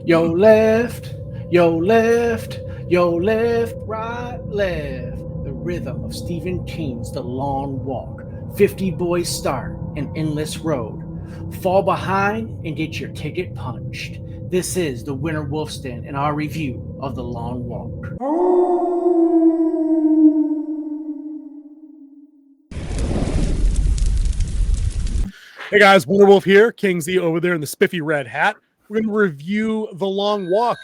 Yo left, yo left, yo left, right, left. The rhythm of Stephen King's The Long Walk. 50 boys start an endless road. Fall behind and get your ticket punched. This is the Winter Wolf's Den and our review of The Long Walk. Hey guys, Winterwolf here, King Z over there in the spiffy red hat. We're going to review The Long Walk,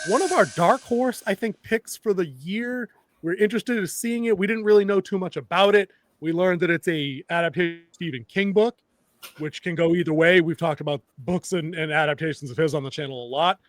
one of our dark horse, I think, picks for the year. We're interested in seeing it. We didn't really know too much about it. We learned that it's a adaptation of Stephen King book, which can go either way. We've talked about books and adaptations of his on the channel a lot.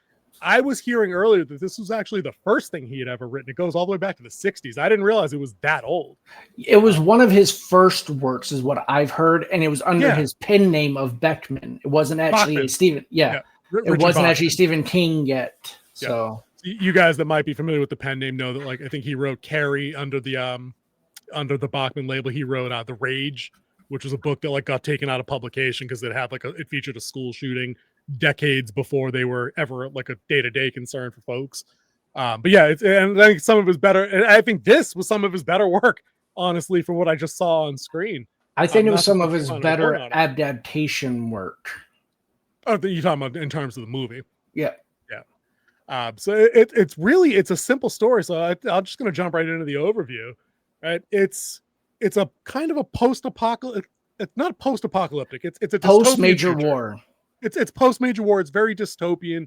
I was hearing earlier that this was actually the first thing he had ever written. It goes all the way back to the 60s. I didn't realize it was that old. It was one of his first works, is what I've heard, and it was under his pen name of Beckman. It wasn't actually Bachman. Stephen. Yeah. It wasn't Bachman. actually Stephen King yet. So you guys that might be familiar with the pen name know that, like, I think he wrote Carrie under the Bachman label. He wrote The Rage, which was a book that got taken out of publication because it had it featured a school shooting decades before they were ever a day-to-day concern for folks. But yeah, and I think some of his better, and I think this was some of his better work, honestly, from what I just saw on screen. I think it was some of his better adaptation work. Oh, you're talking about in terms of the movie? Yeah. So it's a simple story. So I'm just going to jump right into the overview. Right, it's a kind of a post-apocalyptic. It's not post-apocalyptic. It's a post-major war. It's post-major war. It's very dystopian.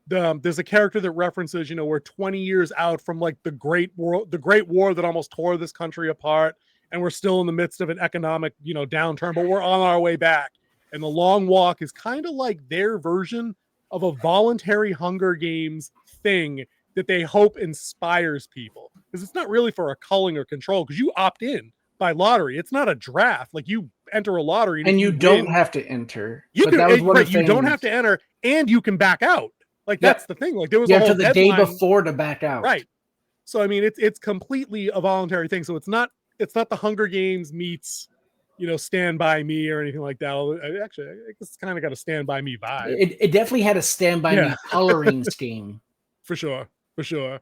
There's a character that references, we're 20 years out from the Great War that almost tore this country apart, and we're still in the midst of an economic, downturn, but we're on our way back. And The Long Walk is kind of like their version of a voluntary Hunger Games thing that they hope inspires people, because it's not really for a culling or control, because you opt in by lottery. It's not a draft. You enter a lottery and you don't have to enter. You don't have to enter, and you can back out. That's the thing. There was a whole the day before to back out. Right. So I mean, it's completely a voluntary thing. So it's not the Hunger Games meets, Stand By Me or anything like that. Actually, I guess it's kind of got a Stand By Me vibe. It definitely had a Stand By Me coloring scheme. For sure. So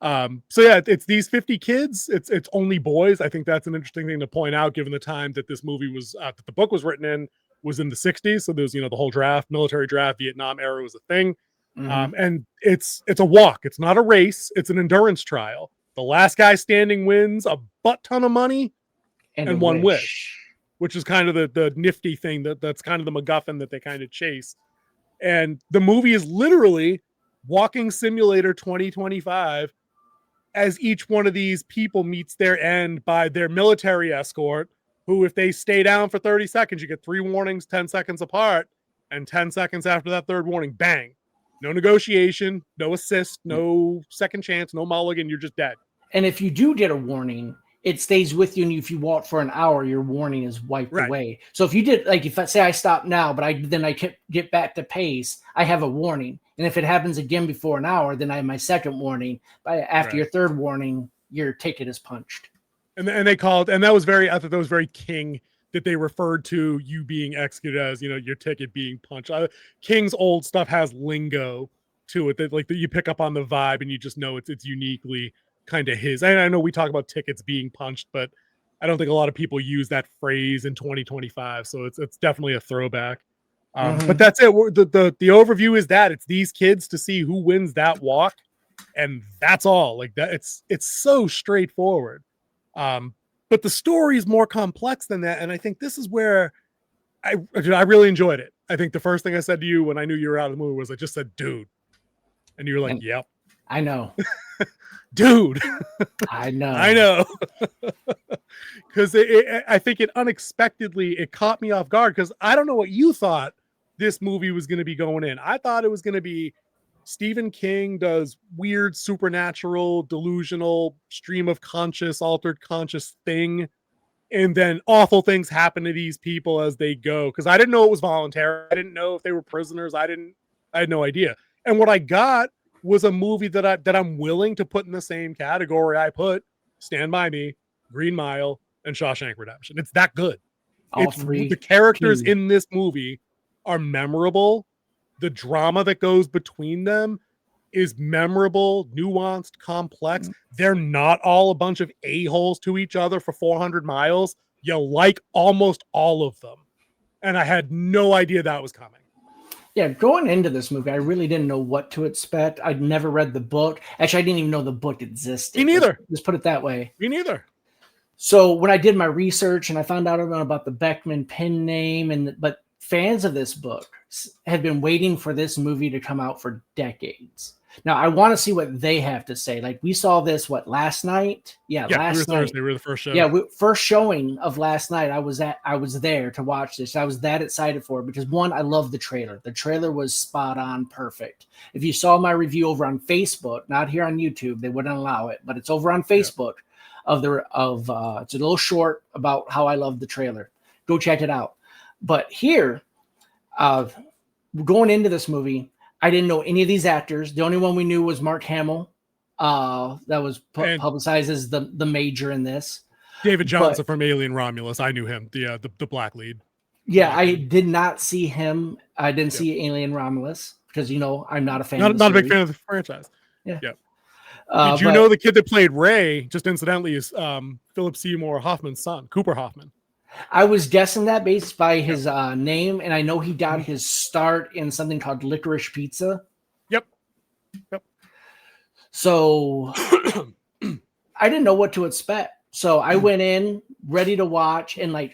yeah, it's these 50 kids. It's only boys. I think that's an interesting thing to point out, given the time that this movie was, that the book was written in, was in the 60s. So there's, the whole military draft, Vietnam era was a thing. Mm-hmm. And it's a walk. It's not a race. It's an endurance trial. The last guy standing wins a butt ton of money and one wish, which is kind of the nifty thing that's kind of the MacGuffin that they kind of chase. And the movie is literally Walking Simulator 2025, as each one of these people meets their end by their military escort, who, if they stay down for 30 seconds, you get 3 warnings 10 seconds apart, and 10 seconds after that third warning, bang. No negotiation, no assist, no second chance, no mulligan, you're just dead. And if you do get a warning, it stays with you, and if you walk for an hour, your warning is wiped away. So if you did, if I say I stop now, but I get back to pace, I have a warning. And if it happens again before an hour, then I have my second warning. After your third warning, your ticket is punched. And they called, and that was I thought that was very King, that they referred to you being executed as, your ticket being punched. King's old stuff has lingo to it that you pick up on the vibe, and you just know it's uniquely kind of his. I know we talk about tickets being punched, but I don't think a lot of people use that phrase in 2025. So it's definitely a throwback. But that's it. The overview is that it's these kids to see who wins that walk, and that's all. That it's so straightforward. But the story is more complex than that, and I think this is where I really enjoyed it. I think the first thing I said to you when I knew you were out of the movie was I just said, "Dude," and you were like, "Yep, I know." Dude, I know. I know. Because I think it unexpectedly, it caught me off guard, because I don't know what you thought this movie was going to be going in. I thought it was going to be Stephen King does weird, supernatural, delusional, stream of conscious, altered conscious thing, and then awful things happen to these people as they go. Because I didn't know it was voluntary. I didn't know if they were prisoners. I had no idea. And what I got was a movie that I'm willing to put in the same category I put Stand By Me, Green Mile, and Shawshank Redemption. It's that good. All three. The characters in this movie are memorable, the drama that goes between them is memorable, nuanced, complex. They're not all a bunch of a-holes to each other for 400 miles. You like almost all of them. And I had no idea that was coming. Yeah, going into this movie, I really didn't know what to expect. I'd never read the book. Actually, I didn't even know the book existed. Me neither. Let's put it that way. Me neither. So when I did my research and I found out about the Beckman pen name, but fans of this book have been waiting for this movie to come out for decades. Now I want to see what they have to say. Like we saw this last night? Yeah, last night. Thursday. We were the first show. Yeah, first showing of last night. I was there to watch this. I was that excited for it because one, I love the trailer. The trailer was spot on, perfect. If you saw my review over on Facebook, not here on YouTube, they wouldn't allow it, but it's over on Facebook. It's a little short about how I love the trailer. Go check it out. But here, going into this movie, I didn't know any of these actors. The only one we knew was Mark Hamill. That was publicized as the major in this. David Johnson from Alien Romulus. I knew him, the black lead. Yeah, I did not see him. I didn't see Alien Romulus because I'm not a fan. Not a big fan of the franchise. Yeah. Did you know the kid that played Ray, just incidentally, is Philip Seymour Hoffman's son, Cooper Hoffman? I was guessing that based by his name, and I know he got his start in something called Licorice Pizza. Yep. So I didn't know what to expect. So I went in ready to watch, and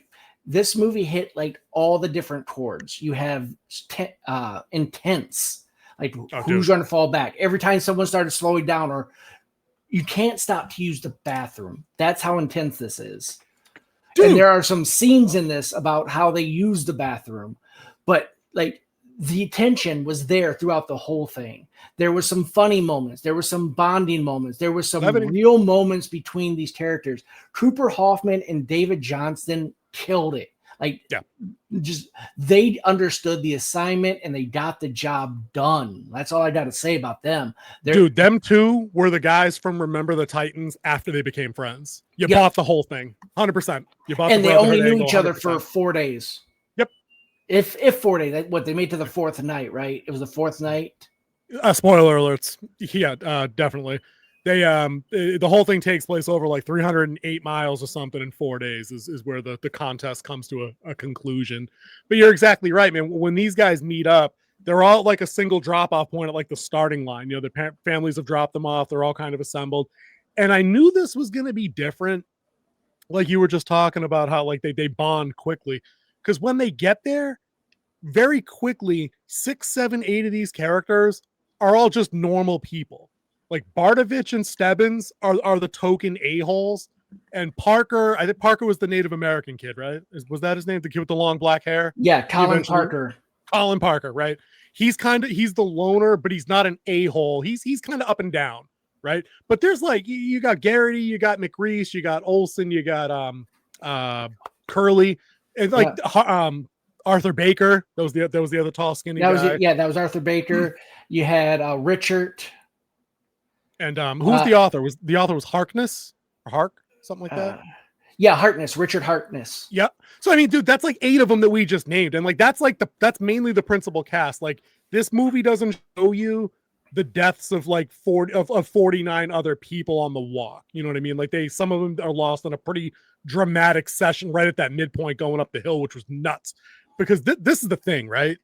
this movie hit all the different chords. You have intense, who's going to fall back every time someone started slowing down, or you can't stop to use the bathroom. That's how intense this is. Dude. And there are some scenes in this about how they use the bathroom, but the tension was there throughout the whole thing. There was some funny moments. There were some bonding moments. There were some real moments between these characters. Cooper Hoffman and David Johnston killed it. They understood the assignment and they got the job done. That's all I got to say about them. Dude, them two were the guys from Remember the Titans after they became friends. You bought the whole thing, 100%. And they only knew each other for 4 days. Yep. If 4 days, they made to the fourth night, right? It was the fourth night. Spoiler alerts. Yeah, definitely. They the whole thing takes place over 308 miles or something in 4 days is where the contest comes to a conclusion. But you're exactly right, man. When these guys meet up, they're all a single drop-off point at the starting line. Their families have dropped them off. They're all kind of assembled. And I knew this was going to be different. Like you were just talking about how they bond quickly. Because when they get there, very quickly, 6, 7, 8 of these characters are all just normal people. Bardovich and Stebbins are the token a-holes, and Parker, I think Parker was the Native American kid, right? Was that his name? The kid with the long black hair? Yeah, Colin Parker. Colin Parker, right? He's the loner, but he's not an a-hole. He's kind of up and down, right? But there's you got Garrity, you got McReese, you got Olsen, you got Curly, and Arthur Baker. That was the other tall, skinny guy. That was Arthur Baker. You had Richard. And who's the author? The author was Harkness or Hark, something like that. Yeah, Harkness, Richard Harkness. Yeah. So I mean, dude, that's 8 of them that we just named, and that's mainly the principal cast. This movie doesn't show you the deaths of 49 other people on the walk. You know what I mean? Some of them are lost in a pretty dramatic session right at that midpoint going up the hill, which was nuts. Because this is the thing, right?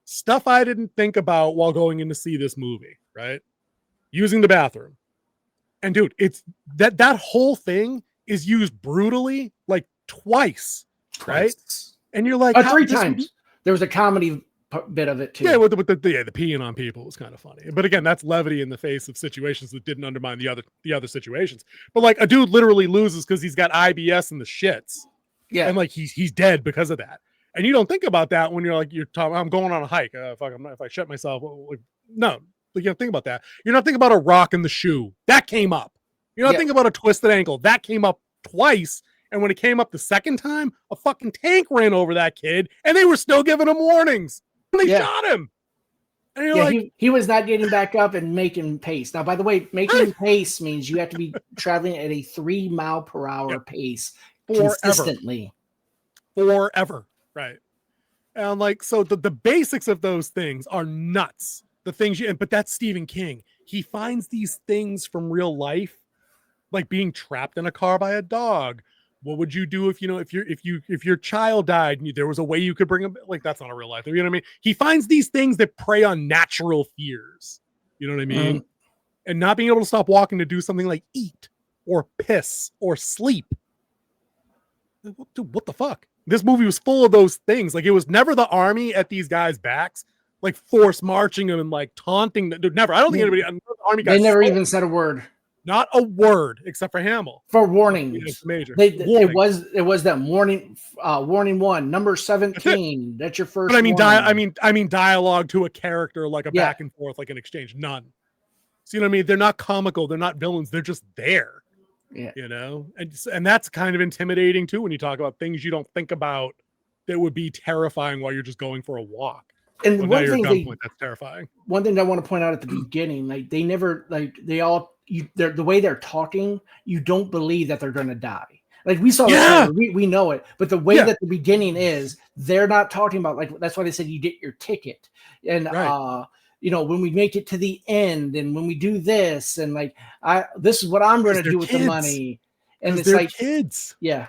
Stuff I didn't think about while going in to see this movie, right? Using the bathroom. And dude, it's that whole thing is used brutally twice, right? And you're 3 times. There was a comedy bit of it too. Yeah, with the peeing on people was kind of funny. But again, that's levity in the face of situations that didn't undermine the other situations. But a dude literally loses because he's got IBS in the shits. Yeah. And he's dead because of that. And you don't think about that when you're you're talking, I'm going on a hike. If I shut myself, no. You don't think about that. You're not thinking about a rock in the shoe. That came up. You're not thinking about a twisted ankle. That came up twice. And when it came up the second time, a fucking tank ran over that kid, and they were still giving him warnings. And they shot him. And you're he was not getting back up and making pace. Now, by the way, making pace means you have to be traveling at a 3 mile per hour pace consistently. Forever. Right. And like, so the basics of those things are nuts. The things but that's Stephen King. He finds these things from real life, like being trapped in a car by a dog. What would you do if if your child died and there was a way you could bring him? Like, that's not a real life. You know what I mean? He finds these things that prey on natural fears. You know what I mean? And not being able to stop walking to do something like eat or piss or sleep. Dude, what the fuck? This movie was full of those things. Like, it was never the army at these guys' backs, like force marching them and like taunting them. Dude, never. I don't think anybody. The army guys. They never even said a word. Not a word except for Hamill. For warnings. It's major. It was that warning. Warning 1, number 17. That's your first. But I mean dialogue to a character, like a back and forth, like an exchange. None. So you know what I mean? They're not comical. They're not villains. They're just there. Yeah. You know, and that's kind of intimidating too when you talk about things you don't think about that would be terrifying while you're just going for a walk. And one thing that's terrifying. One thing I want to point out at the beginning, like they never, like they all, the way they're talking, you don't believe that they're going to die. Like we saw, we know it, but the way that the beginning is, they're not talking about, like, that's why they said you get your ticket. And, you know, when we make it to the end and when we do this and like, this is what I'm going to do with the money. And it's like kids. Yeah.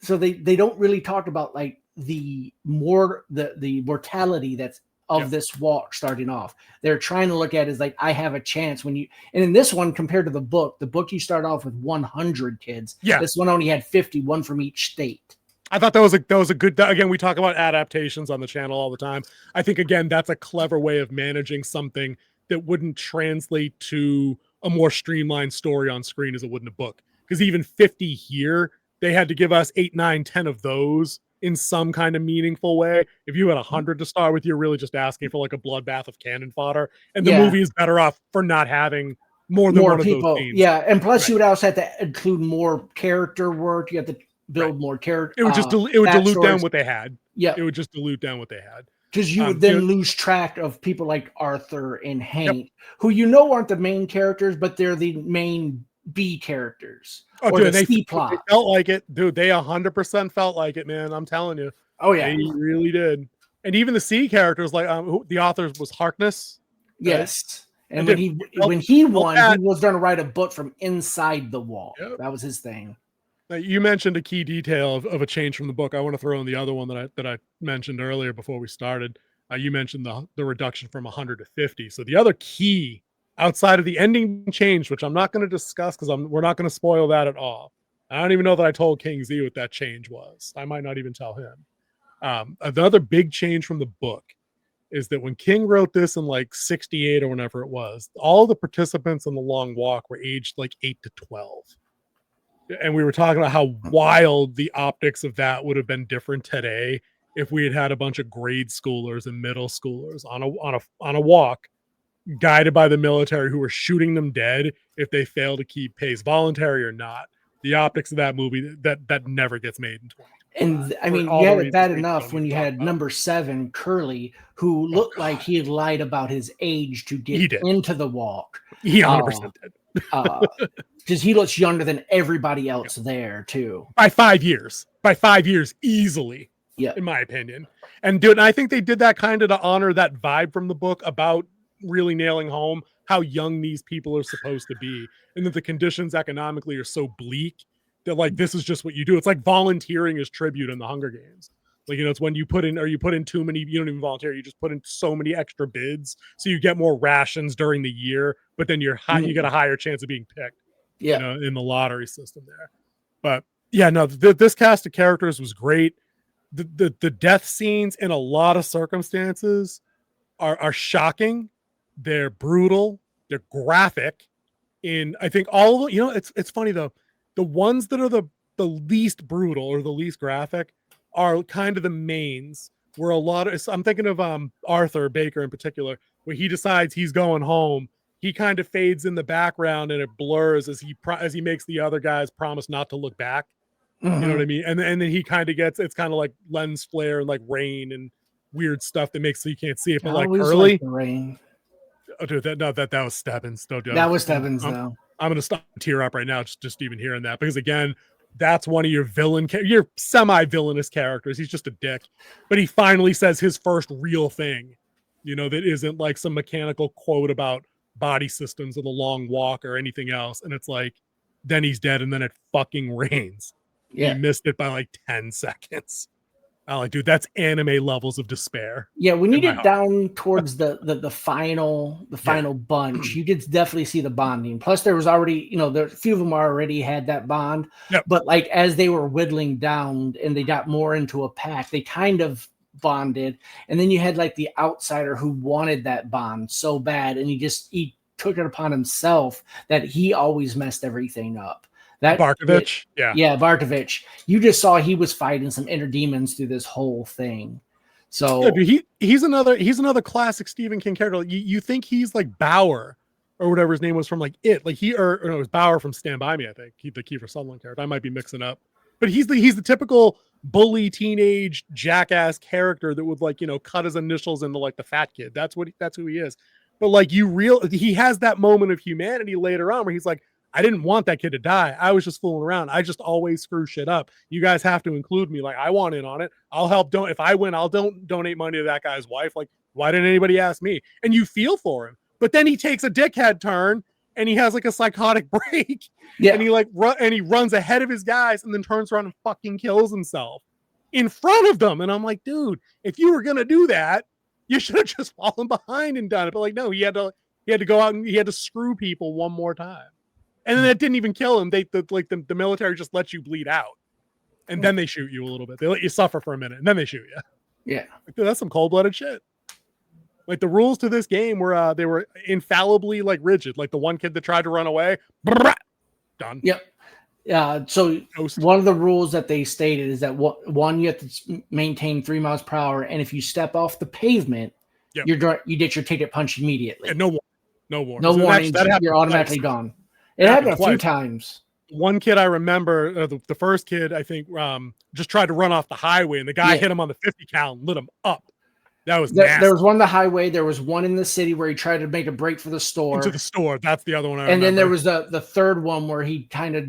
So they don't really talk about like the mortality that's of this walk starting off. They're trying to look at it as like, I have a chance when you, and in this one, compared to the book you start off with 100 kids. Yeah. This one only had 50, one from each state. I thought that was a good, again, we talk about adaptations on the channel all the time. I think, again, that's a clever way of managing something that wouldn't translate to a more streamlined story on screen as it would in a book. Because even 50 here, they had to give us 8, 9, 10 of those in some kind of meaningful way. If you had 100 to start with, you're really just asking for like a bloodbath of cannon fodder. And the movie is better off for not having more than one people. Of those scenes. Yeah, and plus you would also have to include more character work. You have to build more character. It would just dilute down what they had. Yeah, it would just dilute down what they had. Because you would then lose track of people like Arthur and Hank, who you know aren't the main characters, but they're the main B characters. Oh, dude, they felt like it, dude. They 100% felt like it, man. I'm telling you. Oh yeah, they really did. And even the C characters, like the author was Harkness. Yes, right? And when he won, he was going to write a book from inside the wall. Yep. That was his thing. Now, you mentioned a key detail of a change from the book. I want to throw in the other one that I mentioned earlier before we started. You mentioned the reduction from 100 to 50. So the other key outside of the ending change, which I'm not going to discuss because we're not going to spoil that at all. I don't even know that I told King Z what that change was. I might not even tell him. Another big change from the book is that when King wrote this in like 68 or whenever it was, all the participants in the long walk were aged like 8 to 12. And we were talking about how wild the optics of that would have been different today if we had had a bunch of grade schoolers and middle schoolers on a walk guided by the military who were shooting them dead if they fail to keep pace, voluntary or not. The optics of that movie that never gets made in 20. And I mean, you had it bad enough when you had number 7, Curly, who looked like he had lied about his age to get into the walk. He 100% did. Because he looks younger than everybody else there too. By 5 years. By 5 years, easily. Yeah, in my opinion. And I think they did that kind of to honor that vibe from the book about really nailing home how young these people are supposed to be, and that the conditions economically are so bleak that like this is just what you do. It's like volunteering as tribute in the Hunger Games. Like, you know, it's when you put in too many, you don't even volunteer, you just put in so many extra bids so you get more rations during the year, but then you get a higher chance of being picked. Yeah, you know, in the lottery system there. But yeah, no, this cast of characters was great. The death scenes in a lot of circumstances are shocking. They're brutal. They're graphic. I think all, you know, it's funny though. The ones that are the least brutal or the least graphic are kind of the mains. Where I'm thinking of Arthur Baker in particular, where he decides he's going home. He kind of fades in the background and it blurs as he makes the other guys promise not to look back. Mm-hmm. You know what I mean? And then he kind of it's kind of like lens flare and like rain and weird stuff that makes so you can't see it. But like early like the rain. Oh, dude, that was Stebbins. That was Stebbins, though. I'm gonna stop tear up right now just even hearing that, because again, that's one of your your semi-villainous characters. He's just a dick, but he finally says his first real thing, that isn't like some mechanical quote about body systems of the long walk or anything else. And it's like, then he's dead, and then it fucking rains. Yeah. He missed it by like 10 seconds. I'm like, dude, that's anime levels of despair. Yeah, when you get down towards the final bunch, you could definitely see the bonding. Plus, there was already, a few of them already had that bond. Yep. But like as they were whittling down and they got more into a pack, they kind of bonded. And then you had like the outsider who wanted that bond so bad, and he took it upon himself that he always messed everything up. That Barkovich, Barkovich. You just saw he was fighting some inner demons through this whole thing. So yeah, dude, he's another classic Stephen King character. You think he's like Bauer or whatever his name was from like It, like it was Bauer from Stand By Me. I think the Kiefer Sutherland character. I might be mixing up, but he's the typical bully teenage jackass character that would like cut his initials into like the fat kid. That's who he is. But like he has that moment of humanity later on where he's like, I didn't want that kid to die. I was just fooling around. I just always screw shit up. You guys have to include me. Like, I want in on it. I'll help. If I win, I'll donate money to that guy's wife. Like, why didn't anybody ask me? And you feel for him. But then he takes a dickhead turn and he has like a psychotic break. Yeah. And he runs ahead of his guys and then turns around and fucking kills himself in front of them. And I'm like, dude, if you were going to do that, you should have just fallen behind and done it. But like, no, he had to go out and he had to screw people one more time. And then that didn't even kill him. The military just lets you bleed out, and then they shoot you a little bit. They let you suffer for a minute, and then they shoot you. Yeah, dude, that's some cold-blooded shit. Like the rules to this game were they were infallibly like rigid. Like the one kid that tried to run away, done. Yep. So one of the rules that they stated is that one, you have to maintain 3 miles per hour, and if you step off the pavement, you get your ticket punched immediately. And no warning. No warning. You're automatically gone. It happened a few times. One kid I remember, the first kid, I think, just tried to run off the highway, and the guy hit him on the 50 cal and lit him up. That was nasty. There was one on the highway. There was one in the city where he tried to make a break for the store. Into the store. That's the other one I remember. And then there was the third one where he kind of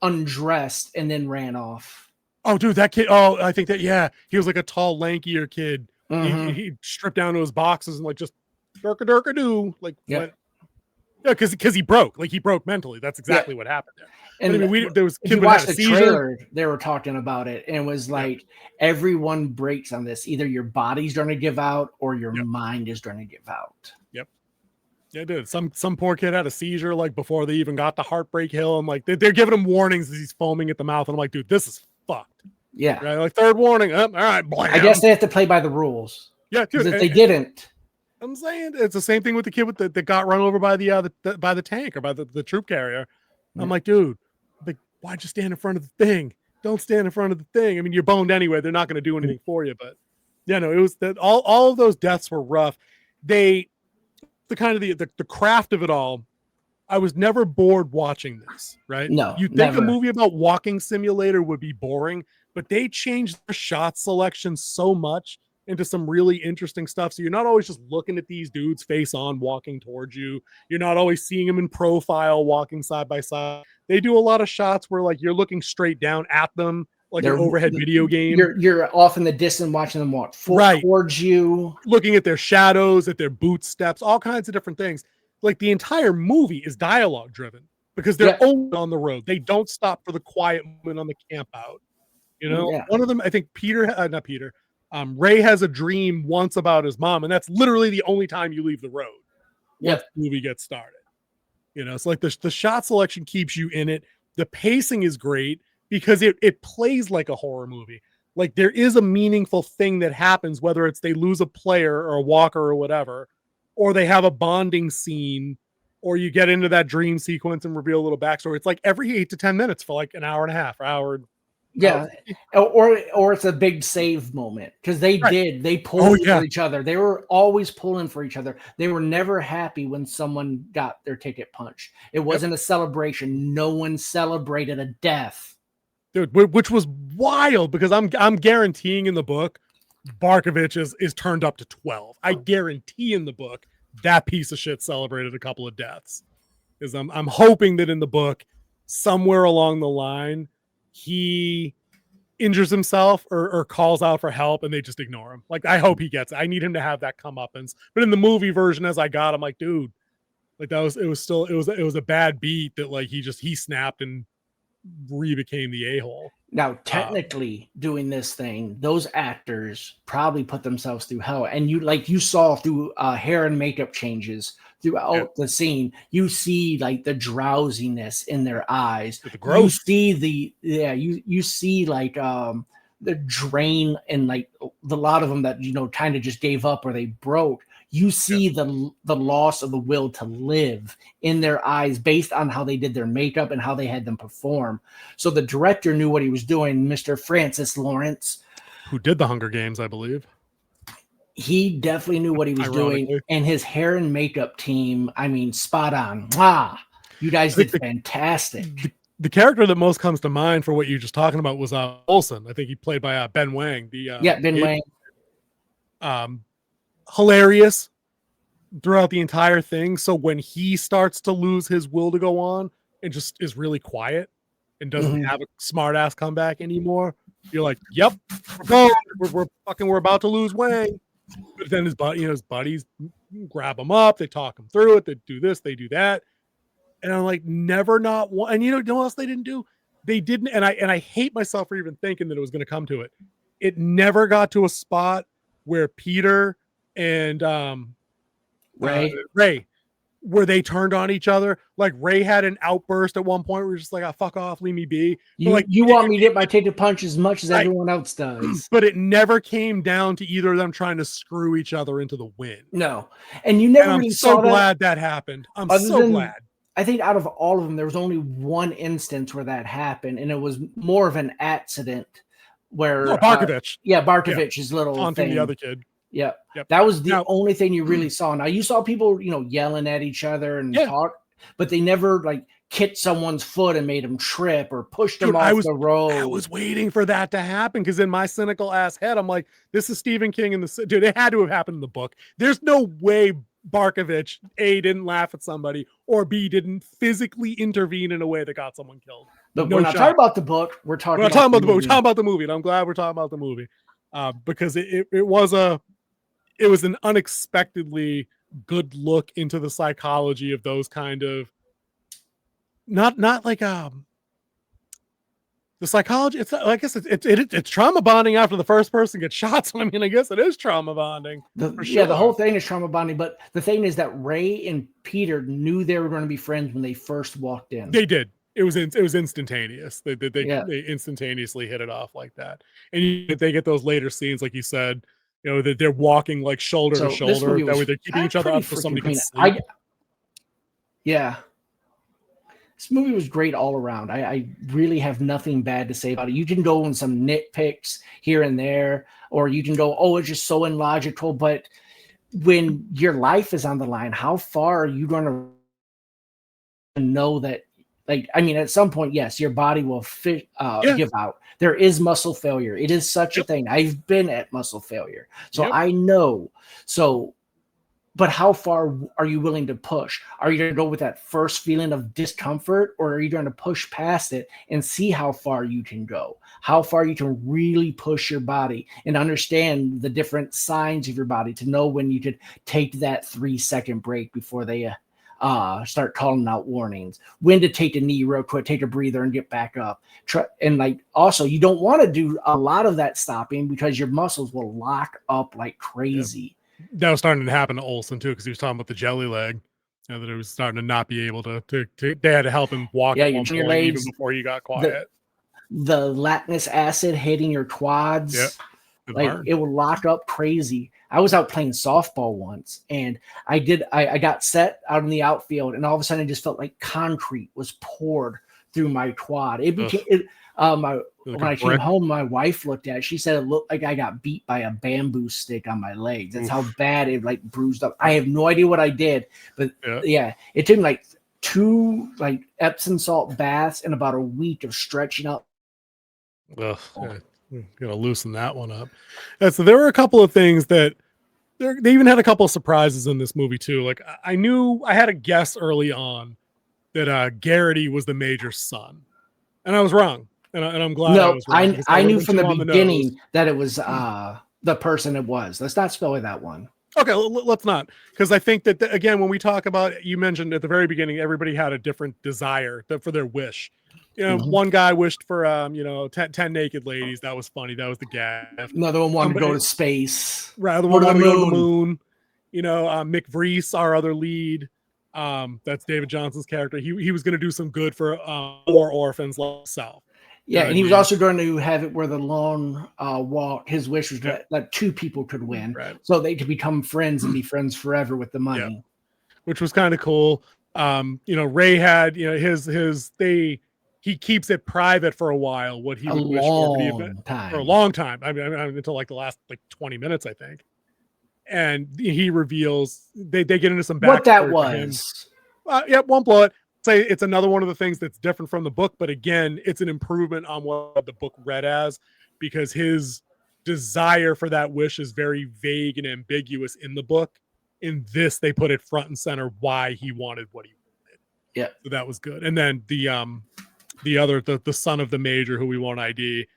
undressed and then ran off. Oh, dude, that kid. Oh, I think that, he was like a tall, lankier kid. Mm-hmm. He stripped down to his boxes and like just durka-durka-doo. Like, went. Yeah, because he broke. Like he broke mentally. That's exactly what happened there. And I mean, there was if you watched the trailer, they were talking about it, and it was like everyone breaks on this. Either your body's going to give out or your mind is going to give out. Yep. Yeah, dude. Some poor kid had a seizure like before they even got to Heartbreak Hill. And like they're giving him warnings as he's foaming at the mouth. And I'm like, dude, this is fucked. Yeah. Right? Like third warning. All right. Blam. I guess they have to play by the rules. Yeah, dude. If they didn't. I'm saying it's the same thing with the kid that got run over by the tank or by the troop carrier. I'm like, dude, like, why'd you stand in front of the thing? Don't stand in front of the thing. I mean, you're boned anyway. They're not going to do anything for you. But it was that all of those deaths were rough. The craft of it all. I was never bored watching this. Right? No, you think a movie about walking simulator would be boring, but they changed their shot selection so much into some really interesting stuff. So you're not always just looking at these dudes face on walking towards you. You're not always seeing them in profile walking side by side. They do a lot of shots where like you're looking straight down at them, like an overhead video game. You're off in the distance watching them walk towards you, looking at their shadows, at their boot steps, all kinds of different things. Like the entire movie is dialogue driven because they're only on the road. They don't stop for the quiet moment on the camp out. One of them, I think Ray has a dream once about his mom, and that's literally the only time you leave the road. Once the movie gets started. It's like the shot selection keeps you in it. The pacing is great because it plays like a horror movie. Like there is a meaningful thing that happens, whether it's they lose a player or a walker or whatever, or they have a bonding scene, or you get into that dream sequence and reveal a little backstory. It's like every 8 to 10 minutes for like an hour and a half, hour. Yeah, or it's a big save moment because they pulled for each other. They were always pulling for each other. They were never happy when someone got their ticket punched. It wasn't a celebration. No one celebrated a death, dude. Which was wild because I'm guaranteeing in the book, Barkovich is turned up to 12. I guarantee in the book that piece of shit celebrated a couple of deaths. Because I'm hoping that in the book, somewhere along the line, he injures himself or calls out for help and they just ignore him. Like, I hope he gets it. I need him to have that comeuppance. But in the movie version, as I got, I'm like, dude, like it was a bad beat that like he snapped and became the a-hole. Now, technically, doing this thing, those actors probably put themselves through hell. And you saw through hair and makeup changes throughout the scene, you see like the drowsiness in their eyes. The growth. You see like the drain and like a lot of them that kind of just gave up or they broke. You see the loss of the will to live in their eyes based on how they did their makeup and how they had them perform. So the director knew what he was doing, Mr. Francis Lawrence. Who did the Hunger Games, I believe. He definitely knew what he was doing. And his hair and makeup team, I mean, spot on. Wow. You guys did fantastic. The character that most comes to mind for what you're just talking about was Olsen. I think he played by Ben Wang. Ben Wang. Hilarious throughout the entire thing. So when he starts to lose his will to go on and just is really quiet and doesn't have a smart ass comeback anymore, you're like, yep, we're about to lose Wang. But then his buddies grab him up, they talk him through it, they do this, they do that. And I'm like, never not one. And you know what else they didn't do? They didn't, and I hate myself for even thinking that it was going to come to it. It never got to a spot where Peter and Ray, where they turned on each other. Like Ray had an outburst at one point where he's just like, fuck off, leave me be. You want me to get my take to punch as much as everyone else does. But it never came down to either of them trying to screw each other into the win. No. And you never really saw that. I'm so glad that happened. I'm so glad. I think out of all of them, there was only one instance where that happened, and it was more of an accident where Barkovich. Barkovich's little on thing. The other kid. Yep. That was the only thing you really saw. Now you saw people, yelling at each other and talk, but they never like kicked someone's foot and made them trip or pushed them off the road. I was waiting for that to happen because in my cynical ass head, I'm like, this is Stephen King in the dude. It had to have happened in the book. There's no way Barkovich A didn't laugh at somebody or B didn't physically intervene in a way that got someone killed. But we're not talking about the book. We're talking about the book. We're talking about the movie, and I'm glad we're talking about the movie because it was an unexpectedly good look into the psychology of those kind of not like the psychology. It's I guess it's trauma bonding after the first person gets shot. So I mean, I guess it is trauma bonding. The whole thing is trauma bonding. But the thing is that Ray and Peter knew they were going to be friends when they first walked in. They did. It was instantaneous. They instantaneously hit it off like that. And they get those later scenes, like you said, that they're walking like shoulder to shoulder. That way they're keeping each other up so somebody can sleep. This movie was great all around. I really have nothing bad to say about it. You can go in some nitpicks here and there, or you can go, oh, it's just so illogical. But when your life is on the line, how far are you going to know that? Like, I mean, at some point, yes, your body will give out. There is muscle failure. It is such a thing. I've been at muscle failure. So I know. So, but how far are you willing to push? Are you going to go with that first feeling of discomfort, or are you going to push past it and see how far you can go? How far you can really push your body and understand the different signs of your body to know when you could take that 3-second break before they start calling out warnings, when to take a knee real quick, take a breather and get back up. And like, also you don't want to do a lot of that stopping because your muscles will lock up like crazy. That was starting to happen to Olsen too, because he was talking about the jelly leg, that it was starting to not be able to they had to help him walk at one point, legs, even before he got quiet. The lactic acid hitting your quads, it would lock up crazy. I was out playing softball once, and I got set out in the outfield, and all of a sudden I just felt like concrete was poured through my quad. It became when I came home, my wife looked at it. She said it looked like I got beat by a bamboo stick on my legs. That's how bad it like bruised up. I have no idea what I did, but it took me like 2 like Epsom salt baths and about a week of stretching out. Gonna loosen that one up. So there were a couple of things that they even had a couple of surprises in this movie too. Like I had a guess early on that Garrity was the Major's son, and I was wrong. and I'm glad I No, was wrong. I knew Been from too the on the nose. beginning that it was the person it was. Let's not spell that one. Okay, let's not, because I think that again, when we talk about, you mentioned at the very beginning, everybody had a different desire for their wish. You know, one guy wished for 10 naked ladies. That was funny. That was the gift. Another one wanted to go Somebody- to space. Rather Go one to the wanted to go to the moon. moon. You know, Mick Vries, our other lead, that's David Johnson's character. He was going to do some good for poor orphans like himself. Yeah, You know and he what was I mean? also going to have it where the lone walk. His wish was that two people could win, Right. so they could become friends and be friends forever with the money. Which was kind of cool. Ray had he keeps it private for a while. What he would wish for the event for a long time. I mean, until like the last 20 minutes, I think. And he reveals they get into some backstory What that for him. was. Won't blow it. Say it's another one of the things that's different from the book, but again, it's an improvement on what the book read as, because his desire for that wish is very vague and ambiguous in the book. In this, they put it front and center why he wanted what he wanted. Yeah, so that was good. And then the son of the major, who we won't ID,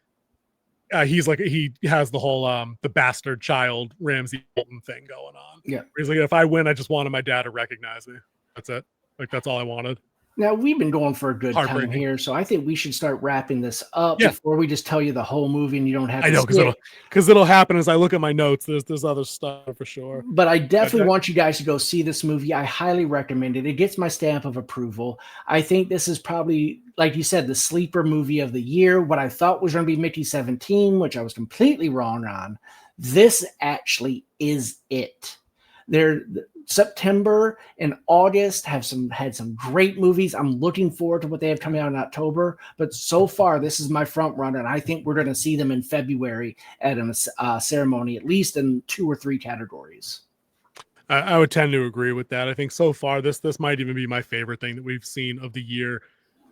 he has the whole the bastard child Ramsey Bolton thing going on. Yeah, he's like, if I win, I just wanted my dad to recognize me. That's it. Like, that's all I wanted. Now, we've been going for a good time here, so I think we should start wrapping this up before we just tell you the whole movie and you don't have to. I know, because it'll happen as I look at my notes. There's other stuff for sure. But I definitely want you guys to go see this movie. I highly recommend it. It gets my stamp of approval. I think this is probably, like you said, the sleeper movie of the year. What I thought was going to be Mickey 17, which I was completely wrong on. This actually is it. September and August had some great movies. I'm looking forward to what they have coming out in October. But so far, this is my front runner, and I think we're going to see them in February at a ceremony, at least in 2 or 3 categories. I would tend to agree with that. I think so far this might even be my favorite thing that we've seen of the year.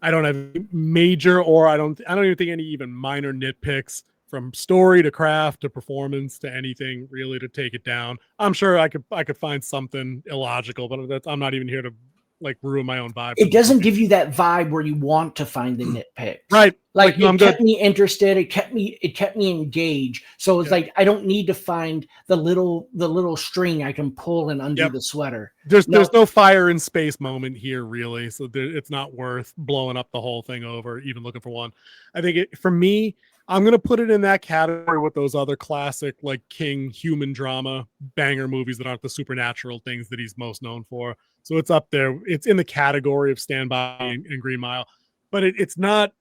I don't have major, or I don't even think any even minor nitpicks. From story to craft to performance to anything really to take it down. I'm sure I could find something illogical, but I'm not even here to like ruin my own vibe. It doesn't give you that vibe where you want to find the nitpick, right? Like it kept me interested. It kept me engaged. So it's like I don't need to find the little string I can pull and undo the sweater. There's no fire in space moment here really, so it's not worth blowing up the whole thing over. Even looking for one, I think for me. I'm going to put it in that category with those other classic, like King human drama banger movies that aren't the supernatural things that he's most known for. So it's up there. It's in the category of Stand By and Green Mile, but it's not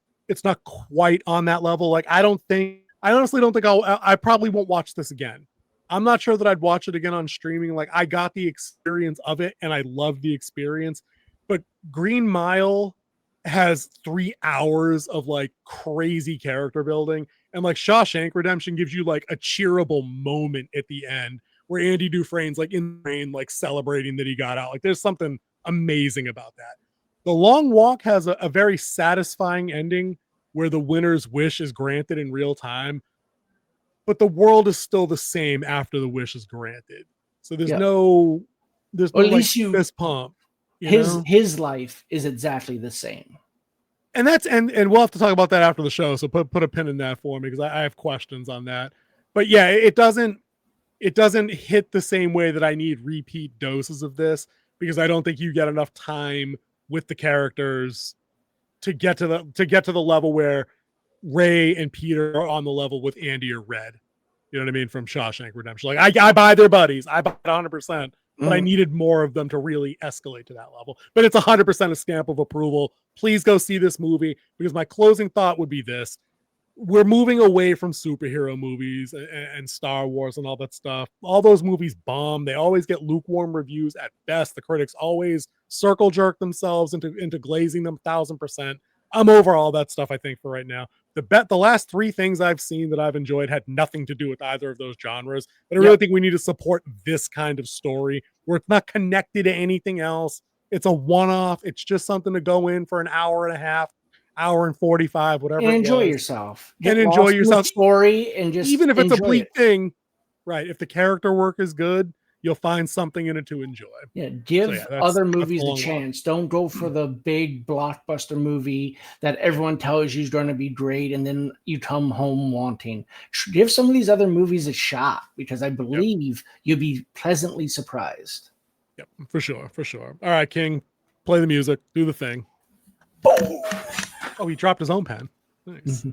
quite on that level. Like, I honestly don't think I probably won't watch this again. I'm not sure that I'd watch it again on streaming. Like, I got the experience of it and I love the experience, but Green Mile has 3 hours of like crazy character building, and like Shawshank Redemption gives you like a cheerable moment at the end where Andy Dufresne's like in the rain, like celebrating that he got out. Like, there's something amazing about that. The Long Walk has a very satisfying ending where the winner's wish is granted in real time, but the world is still the same after the wish is granted. So there's no at least like, fist pump. His life is exactly the same. And that's and we'll have to talk about that after the show. So put a pin in that for me, because I have questions on that. But yeah, it doesn't hit the same way that I need repeat doses of this, because I don't think you get enough time with the characters to get to the level where Ray and Peter are on the level with Andy or Red. You know what I mean? From Shawshank Redemption. Like, I buy their buddies. I buy it 100%. But I needed more of them to really escalate to that level. But it's 100% a stamp of approval. Please go see this movie, because my closing thought would be this. We're moving away from superhero movies and Star Wars and all that stuff. All those movies bomb. They always get lukewarm reviews at best. The critics always circle jerk themselves into glazing them 1,000%. I'm over all that stuff, I think, for right now. The last 3 things I've seen that I've enjoyed had nothing to do with either of those genres. But I really think we need to support this kind of story where it's not connected to anything else. It's a one-off. It's just something to go in for an hour and a half, hour and 45, whatever. And enjoy yourself. And enjoy yourself. Story and just even if it's a bleak thing, right? If the character work is good, you'll find something in it to enjoy. Yeah, give that's other the movies a long walk. chance. Don't go for the big blockbuster movie that everyone tells you is going to be great, and then you come home wanting. Give some of these other movies a shot, because I believe you'll be pleasantly surprised. Yep, for sure, for sure. All right, King, play the music, do the thing. Boom. Oh, he dropped his own pen. Nice.